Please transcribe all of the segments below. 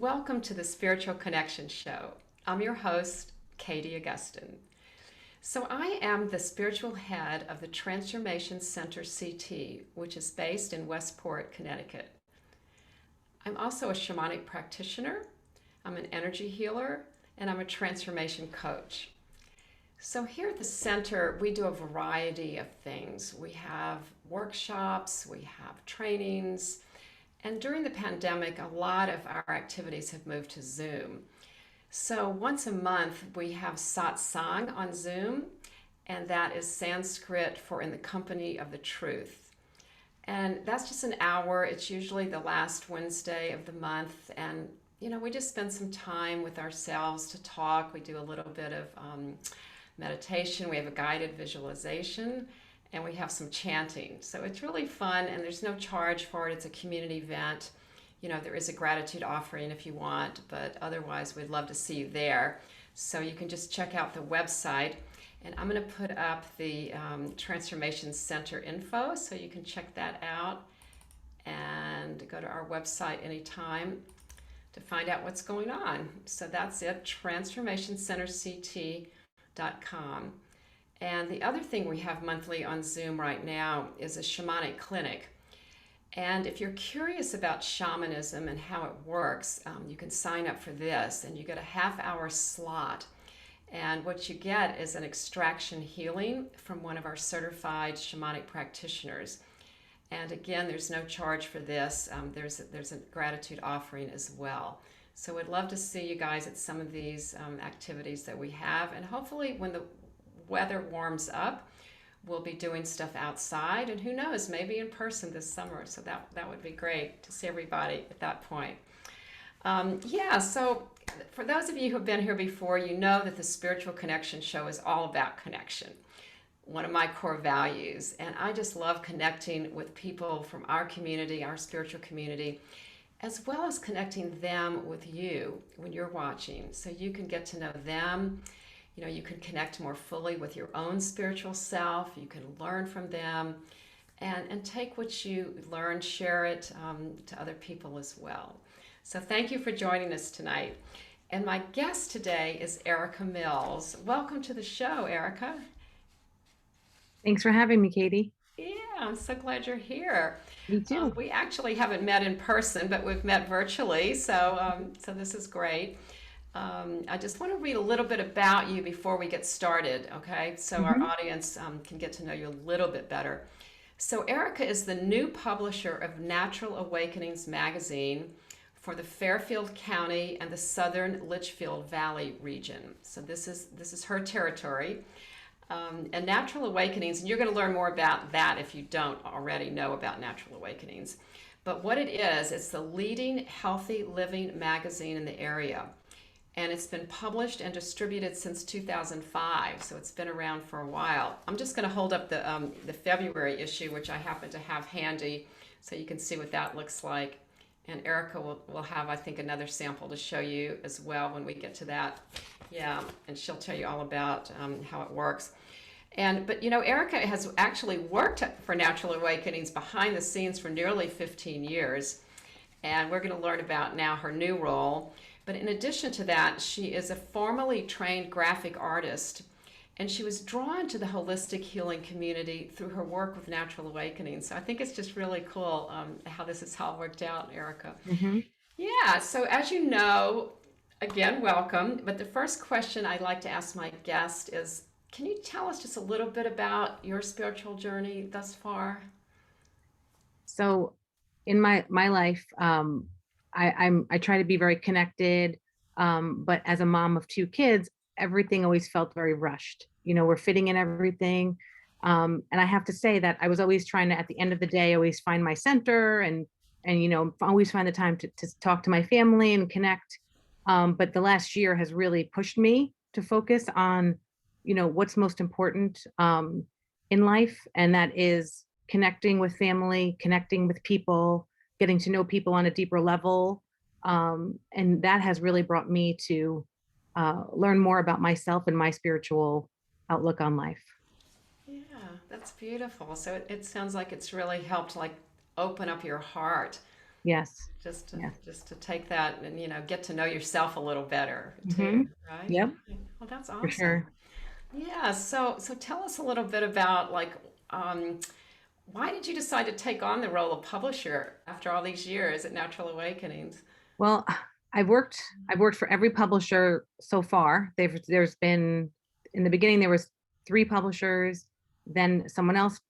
Welcome to the Spiritual Connection Show. I'm your host, Katie Augustyn. So, I am the spiritual head of the Transformation Center CT, which is based in Westport, Connecticut. I'm also a shamanic practitioner, I'm an energy healer, and I'm a transformation coach. So, here at the center, we do a variety of things. We have workshops, we have trainings, and during the pandemic, a lot of our activities have moved to Zoom. So once a month, we have satsang on Zoom, and that is Sanskrit for in the company of the truth. And that's just an hour. It's usually the last Wednesday of the month. And, we just spend some time with ourselves to talk. We do a little bit of meditation. We have a guided visualization, and we have some chanting. So it's really fun, and there's no charge for it. It's a community event. There is a gratitude offering if you want, but otherwise we'd love to see you there. So you can just check out the website, and I'm going to put up the Transformation Center info so you can check that out and go to our website anytime to find out what's going on. So that's it, transformationcenterct.com. And the other thing we have monthly on Zoom right now is a Shamanic Clinic. And if you're curious about shamanism and how it works, you can sign up for this, and you get a half-hour slot. And what you get is an extraction healing from one of our certified shamanic practitioners. And again, there's no charge for this. There's a gratitude offering as well. So we'd love to see you guys at some of these activities that we have. And hopefully when the weather warms up, we'll be doing stuff outside, and who knows, maybe in person this summer. So that would be great to see everybody at that point. So for those of you who have been here before, you know that the Spiritual Connection Show is all about connection, one of my core values. And I just love connecting with people from our community, our spiritual community, as well as connecting them with you when you're watching, so you can get to know them. You can connect more fully with your own spiritual self. You can learn from them and take what you learn, share it to other people as well. So thank you for joining us tonight. And my guest today is Erica Mills. Welcome to the show, Erica. Thanks for having me, Katie. Yeah, I'm so glad you're here. Me too. We actually haven't met in person, but we've met virtually, so this is great. I just want to read a little bit about you before we get started, okay? So our hmm audience can get to know you a little bit better. So Erica is the new publisher of Natural Awakenings magazine for the Fairfield County and the Southern Litchfield Valley region. So this is her territory. And Natural Awakenings, and you're going to learn more about that if you don't already know about Natural Awakenings. But what it is, it's the leading healthy living magazine in the area. And it's been published and distributed since 2005, so it's been around for a while. I'm just going to hold up the February issue, which I happen to have handy, so you can see what that looks like. And Erica will have, I think, another sample to show you as well when we get to that. Yeah, and she'll tell you all about how it works. But Erica has actually worked for Natural Awakenings behind the scenes for nearly 15 years. And we're going to learn about now her new role. But in addition to that, she is a formally trained graphic artist, and she was drawn to the holistic healing community through her work with Natural Awakening. So I think it's just really cool how this has all worked out, Erica. hmm Yeah, so as you know, again, welcome. But the first question I'd like to ask my guest is, can you tell us just a little bit about your spiritual journey thus far? So, in my life, I try to be very connected, but as a mom of two kids, everything always felt very rushed. We're fitting in everything, and I have to say that I was always trying to, at the end of the day, always find my center and always find the time to talk to my family and connect. But the last year has really pushed me to focus on what's most important in life, and that is connecting with family, connecting with people, getting to know people on a deeper level. And that has really brought me to learn more about myself and my spiritual outlook on life. Yeah, that's beautiful. So it sounds like it's really helped like open up your heart Yes. just to Yes. just to take that and get to know yourself a little better too, Hmm. right? Yep, Well, that's for awesome. sure. Yeah, so tell us a little bit about um, why did you decide to take on the role of publisher after all these years at Natural Awakenings? Well, I've worked for every publisher so far. There's been, in the beginning there was three publishers, then someone else,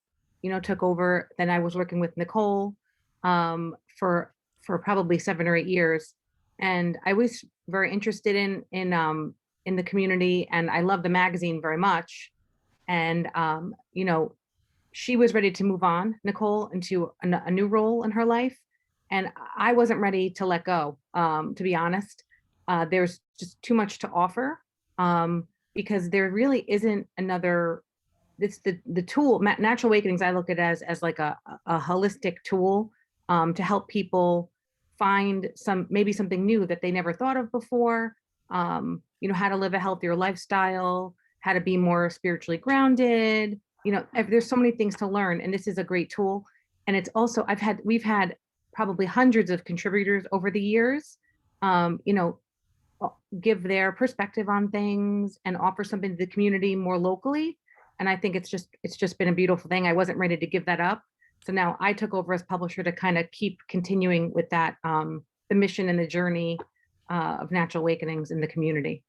took over. Then I was working with Nicole for probably 7 or 8 years. And I was very interested in the community, and I love the magazine very much. And she was ready to move on, Nicole, into a new role in her life. And I wasn't ready to let go, to be honest. There's just too much to offer, because there really isn't another. It's the tool, Natural Awakenings. I look at it as like a holistic tool, to help people find maybe something new that they never thought of before. How to live a healthier lifestyle, how to be more spiritually grounded. There's so many things to learn, and this is a great tool. And it's also, we've had probably hundreds of contributors over the years, um, you know, give their perspective on things and offer something to the community more locally. And I think it's just been a beautiful thing. I wasn't ready to give that up. So now I took over as publisher to kind of keep continuing with that, the mission and the journey of Natural Awakenings in the community.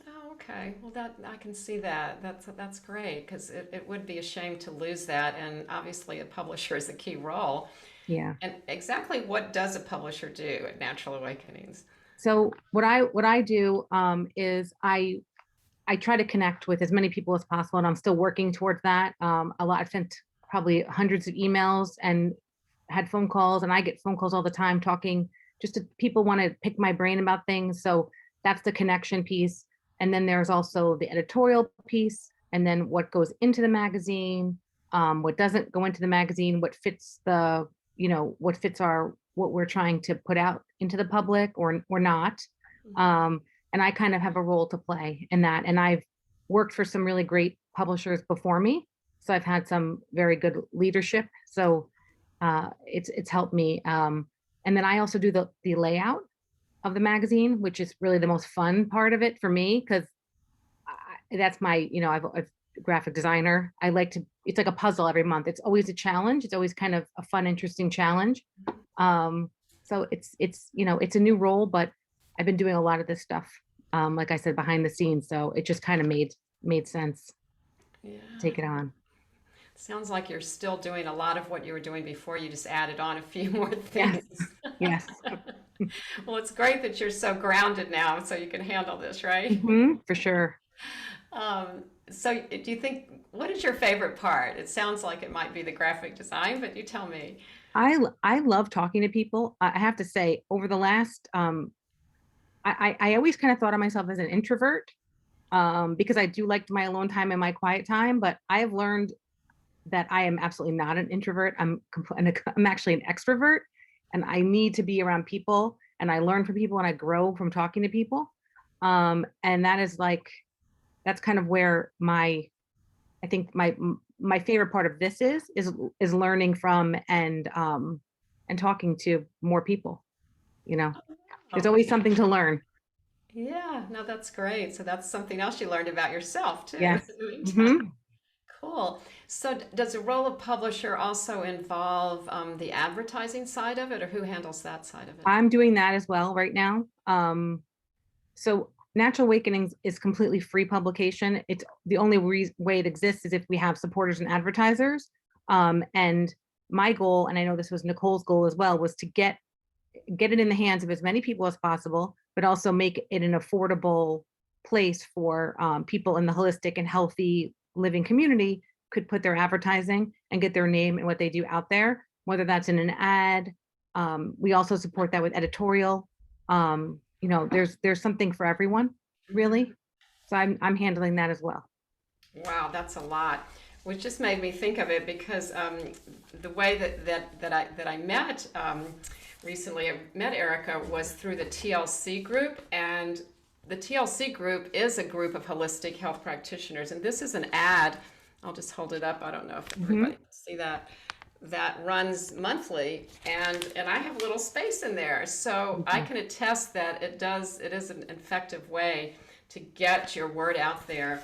Oh, okay. Well, that I can see that. That's great because it would be a shame to lose that, and obviously a publisher is a key role. Yeah. And exactly what does a publisher do at Natural Awakenings? So what I do, is I try to connect with as many people as possible, and I'm still working towards that. I've sent probably hundreds of emails and had phone calls, and I get phone calls all the time talking just to people want to pick my brain about things. So that's the connection piece. And then there's also the editorial piece, and then what goes into the magazine, what doesn't go into the magazine, what fits what we're trying to put out into the public or not. Mhm. Um, and I kind of have a role to play in that. And I've worked for some really great publishers before me, so I've had some very good leadership. So it's helped me. And then I also do the layout of the magazine, which is really the most fun part of it for me, because that's my, I've a graphic designer. I like to. It's like a puzzle every month. It's always a challenge. It's always kind of a fun, interesting challenge. Um, so it's a new role, but I've been doing a lot of this stuff, like I said, behind the scenes. So it just kind of made sense Yeah. to take it on. Sounds like you're still doing a lot of what you were doing before. You just added on a few more Yes, things. yes. Well, it's great that you're so grounded now, so you can handle this, right? For sure. So, do you think, what is your favorite part? It sounds like it might be the graphic design, but you tell me. I love talking to people. I have to say, over the last, I always kind of thought of myself as an introvert, because I do like my alone time and my quiet time. But I have learned that I am absolutely not an introvert. I'm actually an extrovert, and I need to be around people, and I learn from people, and I grow from talking to people. And that's kind of where I think my favorite part of this is learning from and talking to more people. You know, there's Oh, always something to learn. yeah, no, that's great. So that's something else you learned about yourself too in Yes. the meantime. Hmm. Cool. So does the role of publisher also involve the advertising side of it, or who handles that side of it? I'm doing that as well right now. So Natural Awakenings is completely free publication. It's the only way it exists is if we have supporters and advertisers. And my goal, and I know this was Nicole's goal as well, was to get it in the hands of as many people as possible, but also make it an affordable place for, people in the holistic and healthy living community could put their advertising and get their name and what they do out there, whether that's in an ad. We also support that with editorial. There's something for everyone, really. So I'm handling that as well. Wow, that's a lot. Which just made me think of it because the way that I met recently, I met Erica was through the TLC group, and the TLC group is a group of holistic health practitioners, and this is an ad. I'll just hold it up. I don't know if Hmm. everybody can see that. that runs monthly, and I have a little space in there, so I can attest that it is an effective way to get your word out there,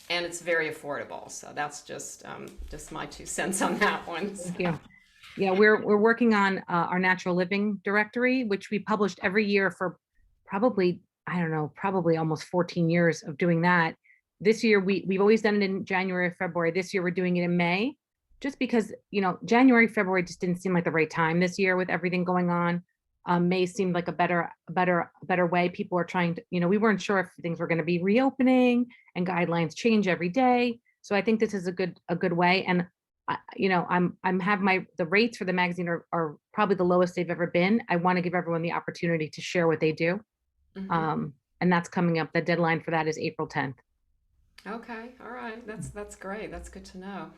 and it's very affordable. So that's just my 2 cents on that one. Thank you. Yeah, we're working on our natural living directory, which we published every year for probably, I don't know, probably almost 14 years of doing that. This year we've always done it in January or February. This year we're doing it in May, just because, January, February just didn't seem like the right time this year with everything going on. May seemed like a better way. People are trying to, we weren't sure if things were going to be reopening, and guidelines change every day. So I think this is a good way. And the rates for the magazine are probably the lowest they've ever been. I want to give everyone the opportunity to share what they do. Mhm. And that's coming up. The deadline for that is April 10th. Okay, all right, that's great. That's good to know.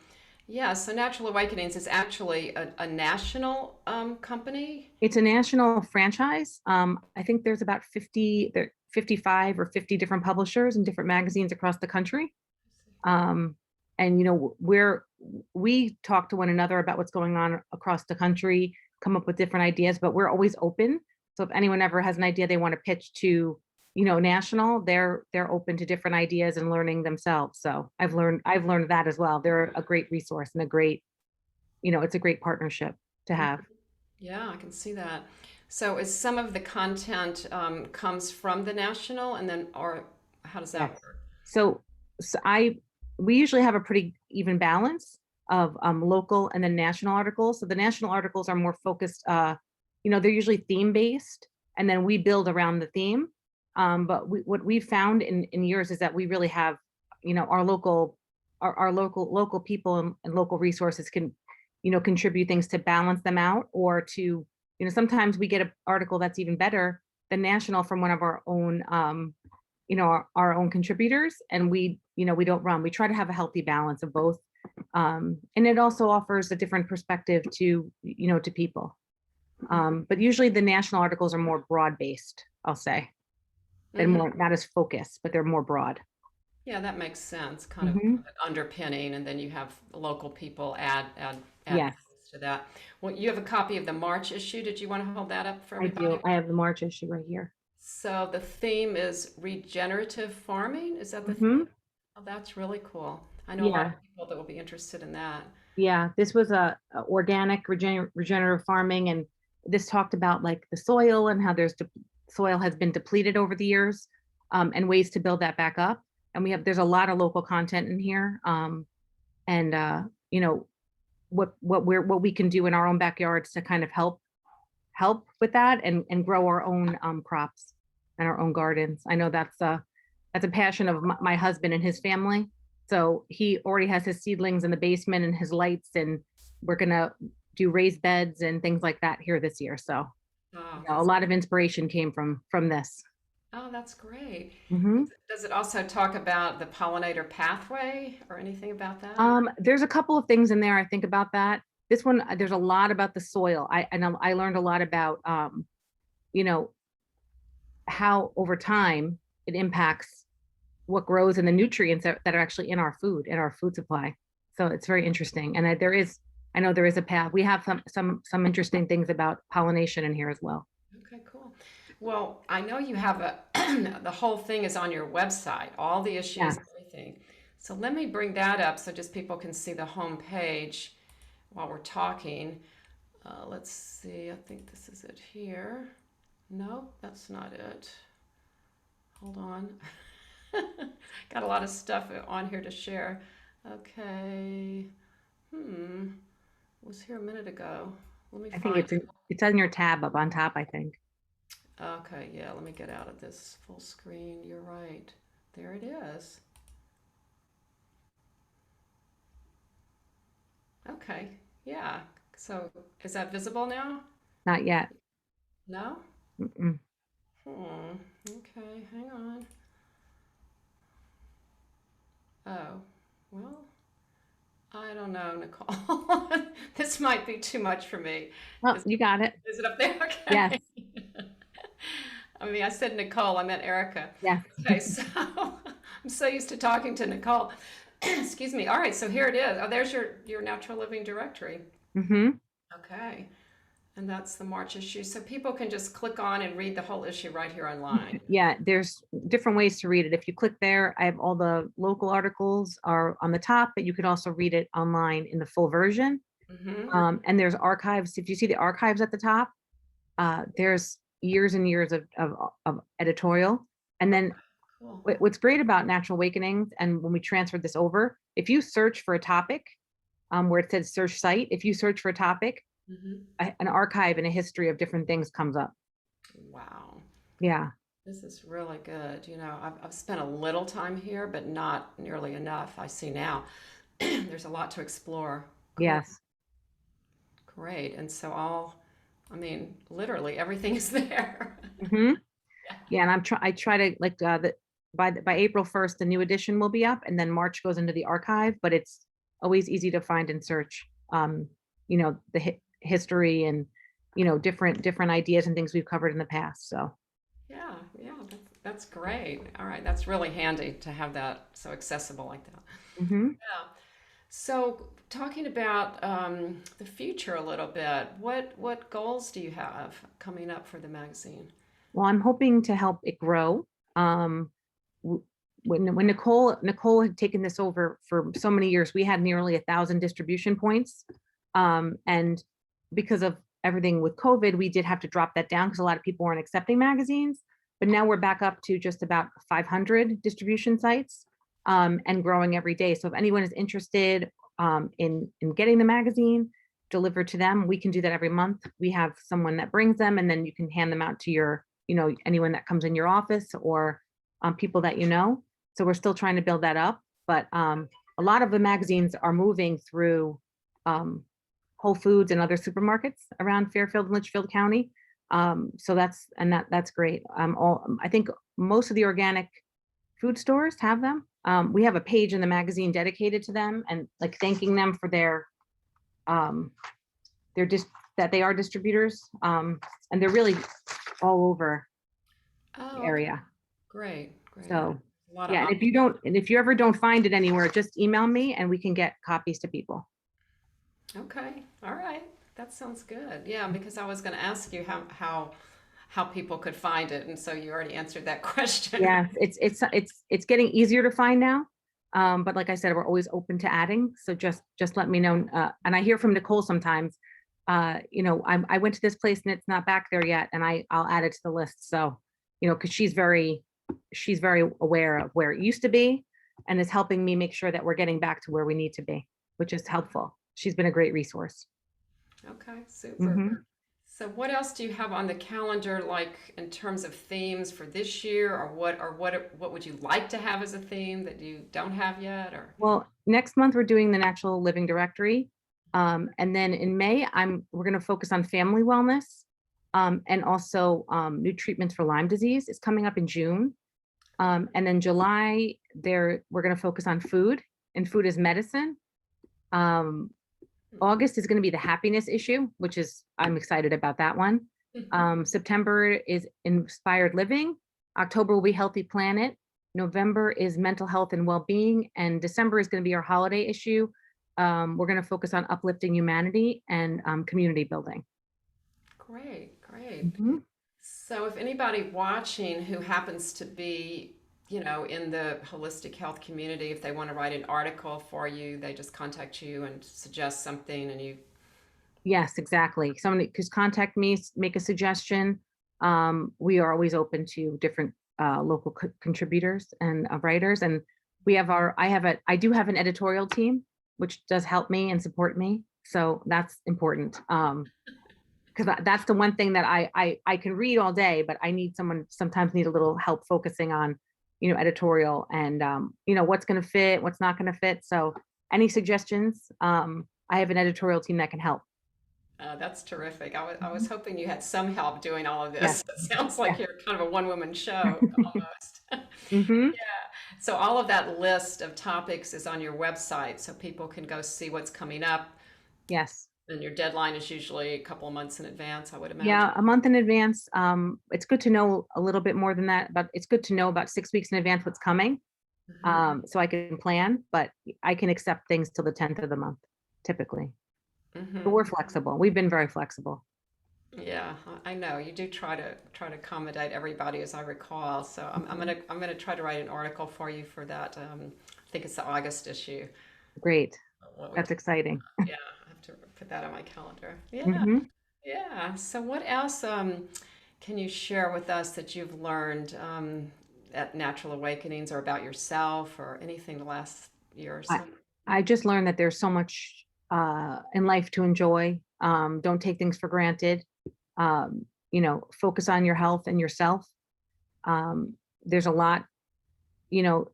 Yeah, so Natural Awakenings is actually a national company. It's a national franchise. I think there's about 55 or 50 different publishers and different magazines across the country. Um, and we talk to one another about what's going on across the country, come up with different ideas, but we're always open. So if anyone ever has an idea they want to pitch to, national, they're open to different ideas and learning themselves. So I've learned that as well. They're a great resource and it's a great partnership to have. Yeah, I can see that. So is some of the content comes from the national, and then, or how does that Yes. work? So, we usually have a pretty even balance of local and then national articles. So the national articles are more focused, they're usually theme based, and then we build around the theme. But what we've found in years is that we really have, our local people and local resources can, contribute things to balance them out, or to, sometimes we get an article that's even better than national from one of our own, our own contributors, and we don't run. We try to have a healthy balance of both. And it also offers a different perspective to people. But usually the national articles are more broad based, I'll say. They're Hmm. more not as focused, but they're more broad. Yeah, that makes sense. Kind of Hmm. underpinning, and then you have local people add Yes, things to that. Well, you have a copy of the March issue. Did you want to hold that up for I everybody? do. I have the March issue right here. So the theme is regenerative farming. Is that the theme? Hmm. Oh, that's really cool. I know a lot Yeah, of people that will be interested in that. yeah. This was a organic regenerative farming, and this talked about like the soil and how soil has been depleted over the years, and ways to build that back up. And there's a lot of local content in here, and you know what we can do in our own backyards to kind of help with that, and grow our own crops and our own gardens. I know that's a passion of my husband and his family. So he already has his seedlings in the basement and his lights, and we're gonna do raised beds and things like that here this year. So Oh, a lot of inspiration came from this. that's great. Hmm. Does it also talk about the pollinator pathway or anything about that? There's a couple of things in there I think about that. This one, there's a lot about the soil. I learned a lot about you know how over time it impacts what grows and the nutrients that are actually in our food supply. So it's very interesting. And I know there is a path. We have some interesting things about pollination in here as well. Okay, cool. Well, I know you have the whole thing is on your website, all the issues, Yes. everything. So let me bring that up so just people can see the home page while we're talking. Let's see, I think this is it here. No, that's not it. Hold on. Got a lot of stuff on here to share. Okay. Was here a minute ago. Let me I think find it. it's on your tab up on top, I think. Okay, yeah, let me get out of this full screen. You're right. There it is. Okay, yeah. So is that visible now? Not yet. No? Mm-mm. Okay, hang on. Oh, well, I don't know, Nicole. This might be too much for me. Well, Is, you got it. is it up there? Yes. Okay. I mean, I said Nicole, I meant Erica. Yes. Okay, so I'm so used to talking to Nicole. Excuse me. All right, so here it is. Oh, there's your natural living directory. Hmm. Okay. And that's the March issue. So people can just click on and read the whole issue right here online. Yeah, there's different ways to read it. If you click there, I have all the local articles are on the top, but you could also read it online in the full version. Mm-hmm. And there's archives. If you see the archives at the top, there's years and years of editorial. And then Cool. what's great about Natural Awakenings, and when we transferred this over, if you search for a topic, where it says search site, if you search for a topic, Mm-hmm. an archive and a history of different things comes up. Wow. Yeah. This is really good. I've spent a little time here, but not nearly enough. I see now. There's a lot to explore. Cool. Yes. Great. And so I mean, literally everything is there. Hmm. Yeah, and I try to like by April 1st, the new edition will be up, and then March goes into the archive. But it's always easy to find and search. The history and different ideas and things we've covered in the past. So Yeah, yeah, that's great. All right, that's really handy to have that so accessible like that. hmm Yeah. So talking about the future a little bit, what goals do you have coming up for the magazine? well, I'm hoping to help it grow. Um, w- when Nicole had taken this over for so many years, we had nearly 1,000 distribution points, and because of everything with COVID, we did have to drop that down because a lot of people weren't accepting magazines. But now we're back up to just about 500 distribution sites, and growing every day. So if anyone is interested in getting the magazine delivered to them, we can do that every month. We have someone that brings them, and then you can hand them out to anyone that comes in your office or people that you know. So we're still trying to build that up. But a lot of the magazines are moving through um, Whole Foods and other supermarkets around Fairfield and Litchfield County. So that's great. I think most of the organic food stores have them. We have a page in the magazine dedicated to them and like thanking them for um, their that they are distributors. And they're really all over the Oh, okay. area. Great, great. So A lot of yeah, and if you ever don't find it anywhere, just email me and we can get copies to people. Okay, all right. That sounds good. Yeah, because I was going to ask you how people could find it, and so you already answered that question. Yeah, it's getting easier to find now. But like I said, we're always open to adding. So just let me know. And I hear from Nicole sometimes. I went to this place and it's not back there yet, and I'll add it to the list. So, because she's very aware of where it used to be, and is helping me make sure that we're getting back to where we need to be, which is helpful. She's been a great resource. Okay, super. Hmm. So what else do you have on the calendar, like in terms of themes for this year, or what would you like to have as a theme that you don't have yet, or? Well, next month we're doing the natural living directory. And then in May, we're going to focus on family wellness, and also new treatments for Lyme disease is coming up in June. And then July, we're going to focus on food, and food is medicine. Um, August is going to be the happiness issue, which is I'm excited about that one. September is inspired living. October will be healthy planet. November is mental health and well-being, and December is going to be our holiday issue. We're going to focus on uplifting humanity and community building. Great, great. Mhm. So if anybody watching who happens to be, in the holistic health community, if they want to write an article for you, they just contact you and suggest something, and you. Yes, exactly. Somebody could contact me, make a suggestion. We are always open to different local contributors and writers, and I do have an editorial team, which does help me and support me. So that's important. Because that's the one thing that I can read all day, but I need sometimes need a little help focusing on, editorial and what's going to fit, what's not going to fit. So any suggestions? I have an editorial team that can help. That's terrific. I was Mhm. hoping you had some help doing all of Yes. this. It sounds like Yes. you're kind of a one-woman show almost. Hmm. Yeah. So all of that list of topics is on your website, so people can go see what's coming up. Yes. And your deadline is usually a couple of months in advance, I would imagine. Yeah, a month in advance. It's good to know a little bit more than that, but it's good to know about 6 weeks in advance what's coming, Mhm. so I can plan. But I can accept things till the 10th of the month, typically. but we're Hmm. flexible. We've been very flexible. Yeah, I know. You do try to accommodate everybody, as I recall. So Mhm. I'm gonna try to write an article for you for that. I think it's the August issue. Great. What we That's talk exciting. about. Yeah, I have to put that on my calendar. Yeah, Hmm. yeah. So what else can you share with us that you've learned at Natural Awakenings or about yourself or anything the last year or I, so? I just learned that there's so much in life to enjoy. Don't take things for granted. Focus on your health and yourself. There's a lot, you know,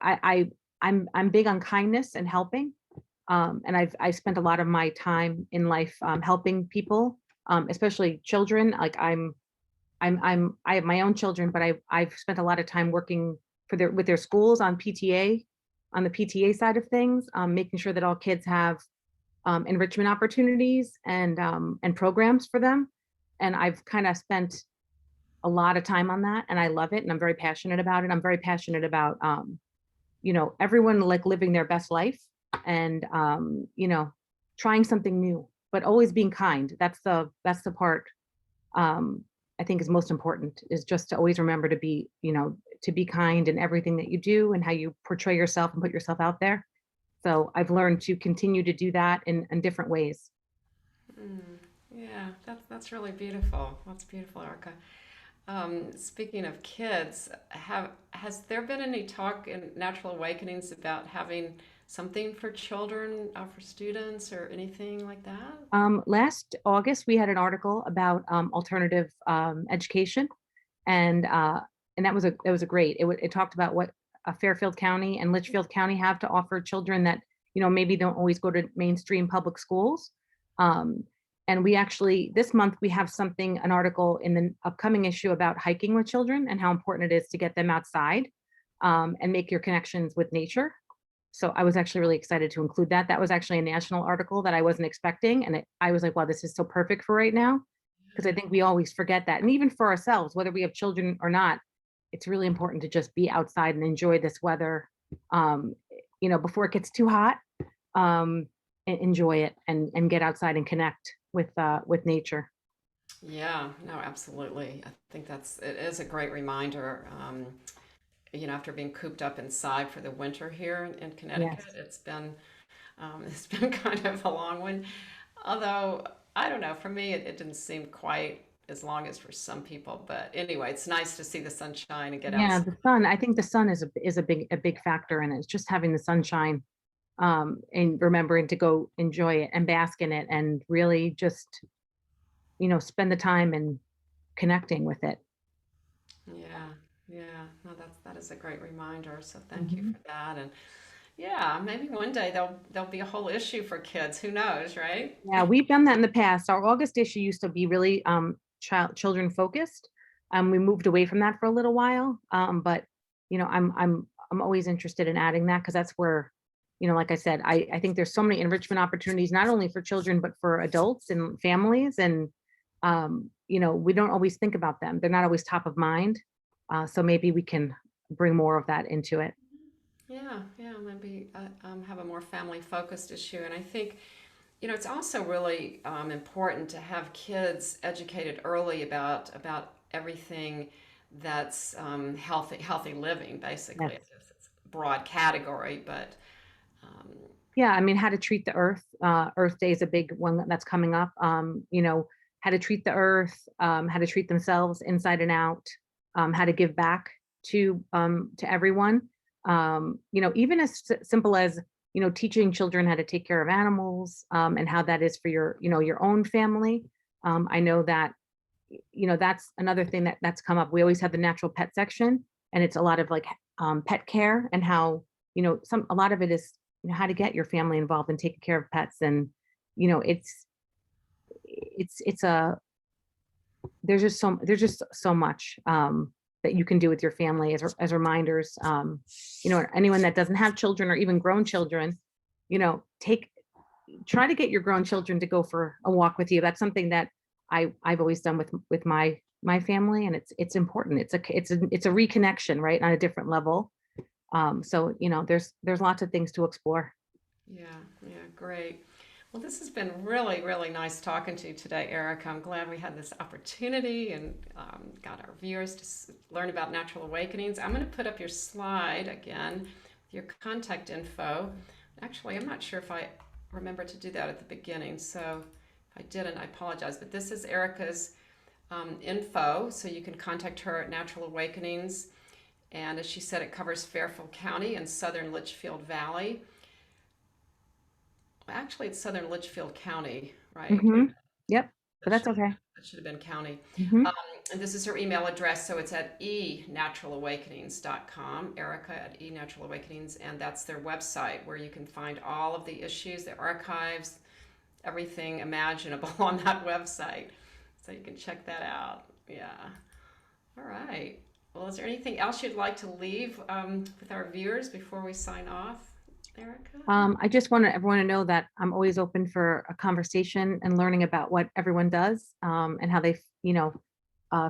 I'm big on kindness and helping. And I spent a lot of my time in life helping people, especially children. Like I have my own children, but I've spent a lot of time working with their schools on PTA, on the PTA side of things, making sure that all kids have enrichment opportunities and programs for them. And I've kind of spent a lot of time on that, and I love it, and I'm very passionate about it. I'm very passionate about everyone like living their best life and trying something new, but always being kind. That's the part um, I think is most important, is just to always remember to be kind in everything that you do and how you portray yourself and put yourself out there. So I've learned to continue to do that in different ways. Mm, yeah, that's really beautiful. That's beautiful, Erica. Speaking of kids, has there been any talk in Natural Awakenings about having something for children, for students, or anything like that? Last August, we had an article about alternative education, and that was a great. It talked about what Fairfield County and Litchfield County have to offer children that maybe don't always go to mainstream public schools. Um, and we actually this month we have an article in the upcoming issue about hiking with children and how important it is to get them outside and make your connections with nature. So I was actually really excited to include that. That was actually a national article that I wasn't expecting, and I was like, wow, this is so perfect for right now, because I think we always forget that. And even for ourselves, whether we have children or not, it's really important to just be outside and enjoy this weather, um, before it gets too hot. Um, Enjoy it and get outside and connect with nature. Yeah, no, absolutely. I think it is a great reminder. After being cooped up inside for the winter here in Connecticut, Yes. it's been kind of a long one. Although I don't know, for me it didn't seem quite as long as for some people. But anyway, it's nice to see the sunshine and get Yeah, outside. the sun. I think the sun is a big factor in it. It's just having the sunshine, and remembering to go enjoy it and bask in it and really just spend the time and connecting with it. Yeah, yeah. No, that is a great reminder. So thank you Mhm. for that. And yeah, maybe one day there'll be a whole issue for kids. Who knows, right? Yeah, we've done that in the past. Our August issue used to be really children focused. We moved away from that for a little while. But I'm always interested in adding that, because that's where, like I said, I think there's so many enrichment opportunities, not only for children, but for adults and families. And we don't always think about them. They're not always top of mind. So maybe we can bring more of that into it. Yeah, yeah. Maybe have a more family focused issue. And I think it's also really important to have kids educated early about everything that's healthy living. Basically, I Yes. guess it's a broad category, but um, Yeah, I mean, how to treat the earth. Earth Day is a big one that's coming up. How to treat the earth, how to treat themselves inside and out, how to give back to everyone. Even as simple as teaching children how to take care of animals, and how that is for your own family. I know that that's another thing that's come up. We always have the natural pet section, and it's a lot of like pet care, and how some a lot of it is how to get your family involved and taking care of pets. And it's a there's just so much that you can do with your family as reminders. Anyone that doesn't have children or even grown children, take try to get your grown children to go for a walk with you. That's something that I've always done with my family, and it's important. It's a reconnection, right, on a different level. So there's lots of things to explore. yeah, yeah, great. Well, this has been really, really nice talking to you today, Erica. I'm glad we had this opportunity and got our viewers to learn about natural awakenings. I'm going to put up your slide again with your contact info. Actually, I'm not sure if I remember to do that at the beginning, so if I didn't, I apologize. But this is Erica's info, so you can contact her at Natural Awakenings. And as she said, it covers Fairfield County and southern Litchfield Valley. Actually, it's southern Litchfield County, right? Yep, but That that's should okay. that should have been county. Hmm. Um, and this is her email address, so it's at enaturalawakenings.com, Erica at enaturalawakenings, and that's their website where you can find all of the issues, the archives, everything imaginable on that website. So you can check that out. Yeah. All right. Well, is there anything else you'd like to leave with our viewers before we sign off, Erica? I just want everyone to know that I'm always open for a conversation and learning about what everyone does, and how they,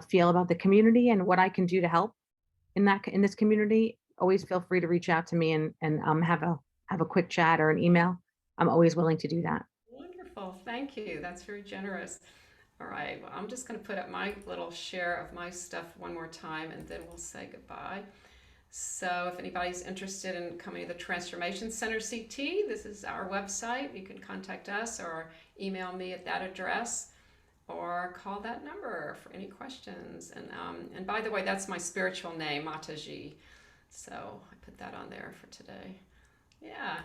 feel about the community and what I can do to help in this community. Always feel free to reach out to me and have a quick chat or an email. I'm always willing to do that. Wonderful. Thank you. That's very generous. All right. Well, I'm just going to put up my little share of my stuff one more time and then we'll say goodbye. So if anybody's interested in coming to the Transformation Center CT, this is our website. You can contact us or email me at that address or call that number for any questions. And by the way, that's my spiritual name, Mataji. So I put that on there for today. Yeah.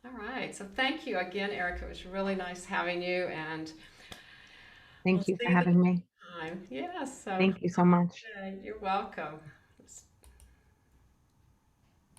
All right. So thank you again, Erica. It was really nice having you, and we'll Thank you see for you the having me. next time. Yeah. So Thank you so much. you're welcome.